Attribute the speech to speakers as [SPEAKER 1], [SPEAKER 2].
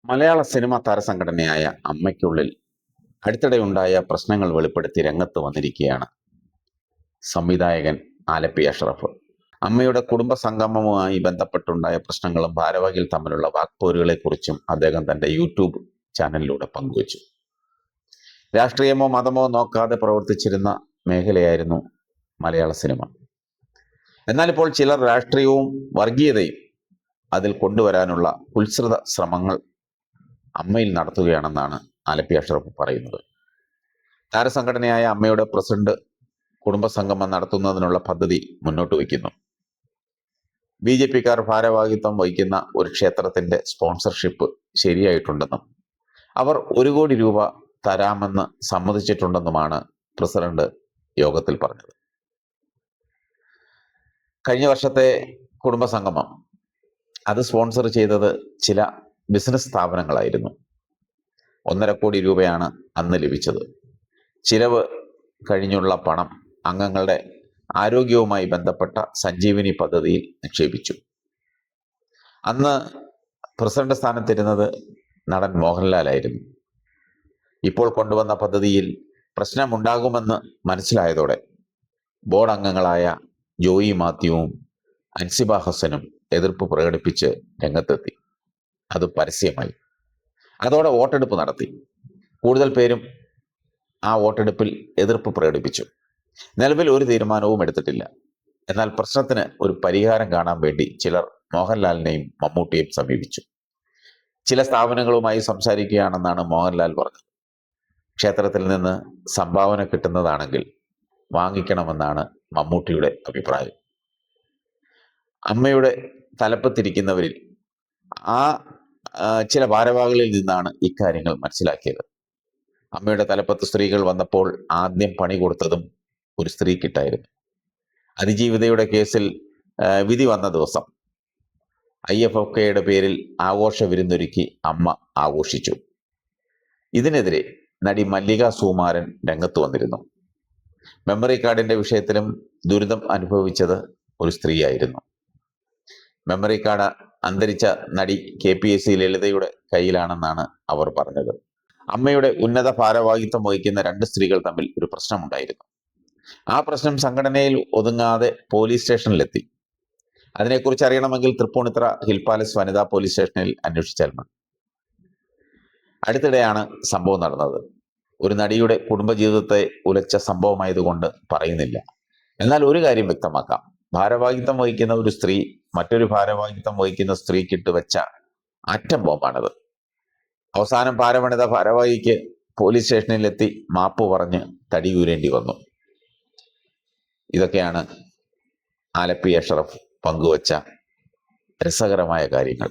[SPEAKER 1] മലയാള cinema താരസംഘടനയായ അമ്മയ്ക്കുള്ളിൽ അടുത്തിടെയുണ്ടായ പ്രശ്നങ്ങൾ വെളിപ്പെടുത്തി രംഗത്ത് വന്നിരിക്കുകയാണ് സംവിധായകൻ ആലപ്പി അഷ്റഫ്. അമ്മയുടെ കുടുംബ സംഗമവുമായി ബന്ധപ്പെട്ടുണ്ടായ പ്രശ്നങ്ങളും ഭാരവാഹികൾ തമ്മിലുള്ള വാക്പോരുകളെക്കുറിച്ചും അദ്ദേഹം തന്റെ യൂട്യൂബ് ചാനലിലൂടെ പങ്കുവച്ചു. രാഷ്ട്രീയമോ മതമോ നോക്കാതെ പ്രവർത്തിച്ചിരുന്ന മേഖലയായിരുന്നു മലയാള സിനിമ. എന്നാൽ ഇപ്പോൾ ചിലർ രാഷ്ട്രീയവും വർഗീയതയും അതിൽ കൊണ്ടുവരാനുള്ള കുത്സിത ശ്രമങ്ങൾ അമ്മയിൽ നടത്തുകയാണെന്നാണ് ആലപ്പി അഷ്റഫ് പറയുന്നത്. താരസംഘടനയായ അമ്മയുടെ പ്രസിഡന്റ് കുടുംബസംഗമം നടത്തുന്നതിനുള്ള പദ്ധതി മുന്നോട്ട് വയ്ക്കുന്നു. BJP-ക്കാർ ഭാരവാഹിത്വം വഹിക്കുന്ന ഒരു ക്ഷേത്രത്തിന്റെ സ്പോൺസർഷിപ്പ് ശരിയായിട്ടുണ്ടെന്നും അവർ 1 കോടി രൂപ തരാമെന്ന് സമ്മതിച്ചിട്ടുണ്ടെന്നുമാണ് പ്രസിഡന്റ് യോഗത്തിൽ പറഞ്ഞത്. കഴിഞ്ഞ വർഷത്തെ കുടുംബസംഗമം അത് സ്പോൺസർ ചെയ്തത് ചില ബിസിനസ് സ്ഥാപനങ്ങളായിരുന്നു. 1.5 കോടി രൂപയാണ് അന്ന് ലഭിച്ചത്. ചിലവ് കഴിഞ്ഞുള്ള പണം അംഗങ്ങളുടെ ആരോഗ്യവുമായി ബന്ധപ്പെട്ട സഞ്ജീവനി പദ്ധതിയിൽ നിക്ഷേപിച്ചു. അന്ന് പ്രസിഡന്റ് സ്ഥാനത്തിരുന്നത് നടൻ മോഹൻലാലായിരുന്നു. ഇപ്പോൾ കൊണ്ടുവന്ന പദ്ധതിയിൽ പ്രശ്നമുണ്ടാകുമെന്ന് മനസ്സിലായതോടെ ബോർഡ് അംഗങ്ങളായ ജോയി മാത്യുവും അൻസിബ ഹസനും എതിർപ്പ് പ്രകടിപ്പിച്ച് രംഗത്തെത്തി. അത് പരസ്യമായി. അതോടെ വോട്ടെടുപ്പ് നടത്തി. കൂടുതൽ പേരും ആ വോട്ടെടുപ്പിൽ എതിർപ്പ് പ്രകടിപ്പിച്ചു. നിലവിൽ ഒരു തീരുമാനവും എടുത്തിട്ടില്ല. എന്നാൽ പ്രശ്നത്തിന് ഒരു പരിഹാരം കാണാൻ വേണ്ടി ചിലർ മോഹൻലാലിനെയും മമ്മൂട്ടിയെയും സമീപിച്ചു. ചില സ്ഥാപനങ്ങളുമായി സംസാരിക്കുകയാണെന്നാണ് മോഹൻലാൽ പറഞ്ഞത്. ക്ഷേത്രത്തിൽ നിന്ന് സംഭാവന കിട്ടുന്നതാണെങ്കിൽ വാങ്ങിക്കണമെന്നാണ് മമ്മൂട്ടിയുടെ അഭിപ്രായം. അമ്മയുടെ തലപ്പത്തിരിക്കുന്നവരിൽ ചില ഭാരവാഹികളിൽ നിന്നാണ് ഇക്കാര്യങ്ങൾ മനസ്സിലാക്കിയത്. അമ്മയുടെ തലപ്പത്ത് സ്ത്രീകൾ വന്നപ്പോൾ ആദ്യം പണി കൊടുത്തതും ഒരു സ്ത്രീക്കിട്ടായിരുന്നു. അതിജീവിതയുടെ കേസിൽ വിധി വന്ന ദിവസം IFFKയുടെ പേരിൽ ആഘോഷ വിരുന്നൊരുക്കി അമ്മ ആഘോഷിച്ചു. ഇതിനെതിരെ നടി മല്ലിക സുകുമാരൻ രംഗത്ത് വന്നിരുന്നു. മെമ്മറി കാർഡിന്റെ വിഷയത്തിലും ദുരിതം അനുഭവിച്ചത് ഒരു സ്ത്രീയായിരുന്നു. മെമ്മറി കാർഡ് അന്തരിച്ച നടി KPAC ലളിതയുടെ കയ്യിലാണെന്നാണ് അവർ പറഞ്ഞത്. അമ്മയുടെ ഉന്നത ഭാരവാഹിത്വം വഹിക്കുന്ന 2 സ്ത്രീകൾ തമ്മിൽ ഒരു പ്രശ്നമുണ്ടായിരുന്നു. ആ പ്രശ്നം സംഘടനയിൽ ഒതുങ്ങാതെ പോലീസ് സ്റ്റേഷനിലെത്തി. അതിനെക്കുറിച്ച് അറിയണമെങ്കിൽ തൃപ്പൂണിത്തുറ ഹിൽ പാലസ് വനിതാ പോലീസ് സ്റ്റേഷനിൽ അന്വേഷിച്ചാൽ മതി. അടുത്തിടെയാണ് സംഭവം നടന്നത്. ഒരു നടിയുടെ കുടുംബജീവിതത്തെ ഉലച്ച സംഭവമായതുകൊണ്ട് പറയുന്നില്ല. എന്നാൽ ഒരു കാര്യം വ്യക്തമാക്കാം. ഭാരവാഹിത്വം വഹിക്കുന്ന ഒരു സ്ത്രീ മറ്റൊരു ഭാരവാഹിത്വം വഹിക്കുന്ന സ്ത്രീക്കിട്ട് വെച്ച ആറ്റം ബോംബാണത്. അവസാനം ഭാരവണിത ഭാരവാഹിക്ക് പോലീസ് സ്റ്റേഷനിലെത്തി മാപ്പ് പറഞ്ഞ് തടിയൂരേണ്ടി വന്നു. ഇതൊക്കെയാണ് ആലപ്പി അഷ്റഫ് പങ്കുവച്ച രസകരമായ കാര്യങ്ങൾ.